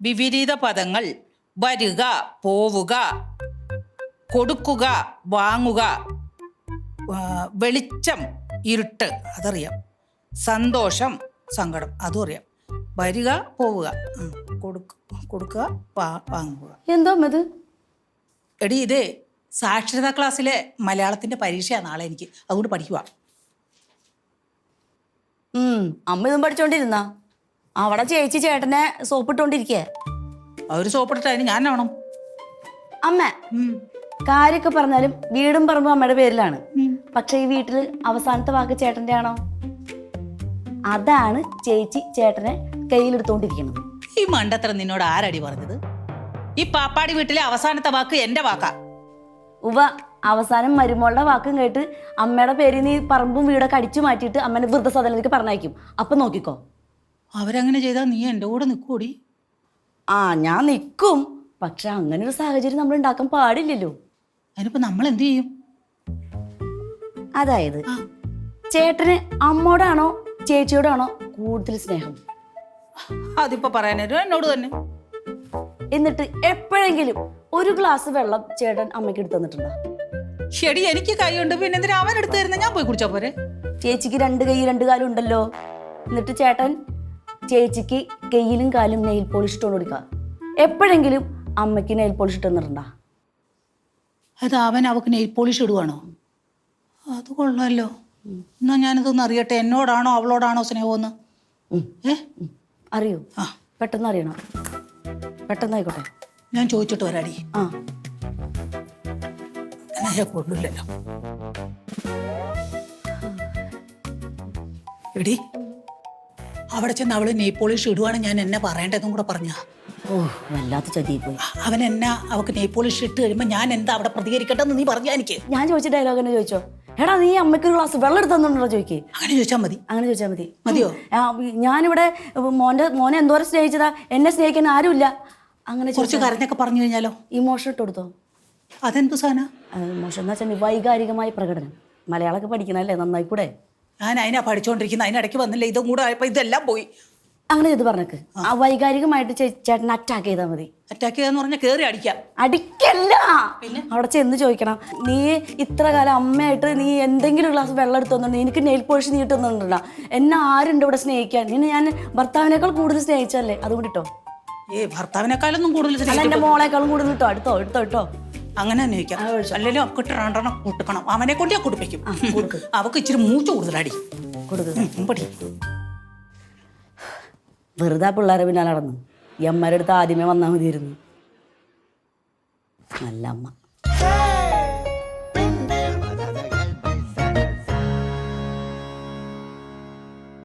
വിപരീത പദങ്ങൾ വരുക, പോവുക, കൊടുക്കുക, വാങ്ങുക, വെളിച്ചം, ഇരുട്ട്, അതറിയാം. സന്തോഷം, സങ്കടം, അതും അറിയാം. വരിക, പോവുക, കൊടുക്കുക, വാങ്ങുക. എന്തോ ഇത്? എടി ഇതേ സാക്ഷരതാ ക്ലാസ്സിലെ മലയാളത്തിന്റെ പരീക്ഷയാണ് നാളെ എനിക്ക്, അതുകൊണ്ട് പഠിക്കുക. അമ്മ ഇതും പഠിച്ചോണ്ടിരുന്ന അവിടെ ചേച്ചി ചേട്ടനെ സോപ്പിട്ടോണ്ടിരിക്കേ. അവര് സോപ്പിട്ടിട്ട് അതിന് ഞാൻ വേണം. അമ്മ കാര്യൊക്കെ പറഞ്ഞാലും വീടും പറമ്പും അമ്മയുടെ പേരിലാണ്. പക്ഷെ ഈ വീട്ടില് അവസാനത്തെ വാക്ക് ചേട്ടന്റെ ആണോ? അതാണ് ചേച്ചി ചേട്ടനെ കയ്യിലെടുത്തോണ്ടിരിക്കുന്നത്. ഈ മണ്ടത്തരം നിന്നോട് ആരടി പറഞ്ഞത്? ഈ പാപ്പാടി വീട്ടിലെ അവസാനത്തെ വാക്ക് എന്റെ വാക്കാ. അവസാനം മരുമോളുടെ വാക്കും കേട്ട് അമ്മയുടെ പേരിൽ നീ പറമ്പും വീടൊക്കെ അടിച്ചു മാറ്റിയിട്ട് അമ്മനെ വൃദ്ധസദനത്തിലേക്ക് പറഞ്ഞയക്കും. അപ്പൊ നോക്കിക്കോ. അവരങ്ങനെ ചെയ്താൽ നീ എൻ്റെ കൂടെ നിൽക്കൂടി? ഞാൻ നിൽക്കും. പക്ഷെ അങ്ങനെ ഒരു സാഹചര്യം നമ്മൾ ഉണ്ടാക്കാൻ പാടില്ലല്ലോ. അതിനിപ്പോ നമ്മൾ എന്ത് ചെയ്യും? അതായത് ചേട്ടന് അമ്മോടാണോ ചേച്ചിയോടാണോ കൂടുതൽ സ്നേഹം? അതിപ്പോ പറയാനോ എന്നോട് തന്നെ. എന്നിട്ട് എപ്പോഴെങ്കിലും ഒരു ഗ്ലാസ് വെള്ളം ചേട്ടൻ അമ്മയ്ക്ക് എടുത്തു തന്നിട്ടുണ്ടോ? ശരി, എനിക്ക് കൈയുണ്ട്, പിന്നെ എന്തിനാ അവൻ എടുത്തു തരുന്ന? ഞാൻ പോയി കുടിച്ചാ പോരെ? ചേച്ചിക്ക് 2 കൈ 2 കാലും ഉണ്ടല്ലോ. എന്നിട്ട് ചേട്ടൻ ചേച്ചിക്ക് കയ്യിലും കാലും നെയിൽ പോളിഷ് ഇട്ടുകൊണ്ട് കൊടുക്കുക. എപ്പോഴെങ്കിലും അമ്മയ്ക്ക് നെയിൽ പോളിഷ് ഇട്ട് തന്നിട്ടുണ്ടോ? അത് അവൻ അവക്ക് നെയിൽ പോളിഷ് ഇടുവാണോ? അത് കൊള്ളാമല്ലോ. എന്നാ ഞാനിതൊന്ന് അറിയട്ടെ, എന്നോടാണോ അവളോടാണോ സ്നേഹമെന്ന്. അറിയൂ? പെട്ടെന്ന് അറിയണം. പെട്ടെന്നായിക്കോട്ടെ. ഞാൻ ചോദിച്ചിട്ട് വരാടി. കൊള്ളില്ലല്ലോ. എടി അവിടെ ചെന്ന് അവള് നെയിൽ പോളിഷ് ഇടുവാണ് ഞാൻ എന്നെ പറയേണ്ടതെന്നും കൂടെ പറഞ്ഞ. വല്ലാത്ത ചതിപ്പോയി. അവൻ എന്നാ അവക്ക് നെയിൽ പോളിഷ് ഇട്ട് കഴിയുമ്പോ ഞാൻ എന്താ അവിടെ പ്രതികരിക്കട്ടെ എന്ന് നീ പറഞ്ഞാ എനിക്ക്? ഞാൻ ചോദിച്ച ഡയലോഗ് തന്നെ ചോദിച്ചോ? എടാ നീ അമ്മയ്ക്ക് ഒരു ഗ്ലാസ് വെള്ളം എടുത്തോ ചോദിക്കേ. അങ്ങനെ ചോദിച്ചാൽ മതി. അങ്ങനെ ചോദിച്ചാൽ മതി. മതിയോ? ഞാനിവിടെ മോനെ എന്തോരം സ്നേഹിച്ചതാ, എന്നെ സ്നേഹിക്കാൻ ആരുമില്ല. അങ്ങനെ കുറച്ച് കരഞ്ഞൊക്കെ പറഞ്ഞു കഴിഞ്ഞാലോ? ഇമോഷൻ ഇട്ട് കൊടുത്തോ? അതെന്തു സാധന? ഇമോഷൻ എന്ന് വെച്ചാൽ വൈകാരികമായ പ്രകടനം. മലയാളമൊക്കെ പഠിക്കണല്ലേ, നന്നായി കൂടെ? ഞാൻ അതിനാ പഠിച്ചോണ്ടിരിക്കുന്ന, അതിനിടയ്ക്ക് വന്നില്ല, ഇതും കൂടെ ആയപ്പോ ഇതെല്ലാം പോയി. അങ്ങനെ ചെയ്ത് പറഞ്ഞേക്ക്. വൈകാരികമായിട്ട് ചേട്ടൻ അറ്റാക്ക് ചെയ്താൽ മതി. അറ്റാക്ക് ചെയ്യാന്ന് പറഞ്ഞാൽ കേറി അടിക്കാം. അടിക്കല്ല, പിന്നെ അവിടെ ചെന്ന് ചോദിക്കണം. നീ ഇത്ര കാലം അമ്മയായിട്ട് നീ എന്തെങ്കിലും ഗ്ലാസ് വെള്ളം എടുത്തോന്നുണ്ട്, എനിക്ക് നെയിൽ പോളിഷ് നീ ഇട്ടുന്നുണ്ടോ? എന്നെ ആരുണ്ട് ഇവിടെ സ്നേഹിക്കാൻ? നിന്നെ ഞാൻ ഭർത്താവിനേക്കാൾ കൂടുതൽ സ്നേഹിച്ചല്ലേ, അതുകൊണ്ട് ഇട്ടോ. ഭർത്താവിനേക്കാളൊന്നും കൂടുതൽ എന്റെ മോളെക്കാളും കൂടുതൽ ഇട്ടോ. എടുത്തോ. അങ്ങനെ തന്നെ ചോദിക്കാം. അല്ലെങ്കിലും അവക്ക് രണ്ടെണ്ണം കൂട്ടിക്കണം. അവനെ കൊണ്ട് ഞാൻ കുടിപ്പിക്കും. അവക്ക് ഇച്ചിരി മൂച്ച് കൂടുതലടി കൊടുക്കും. വെറുതെ പിള്ളേരെ പിന്നാലെ നടന്നു. ഈ അമ്മയുടെ അടുത്ത് ആദ്യമേ വന്നാൽ മതിയായിരുന്നു. നല്ല അമ്മ.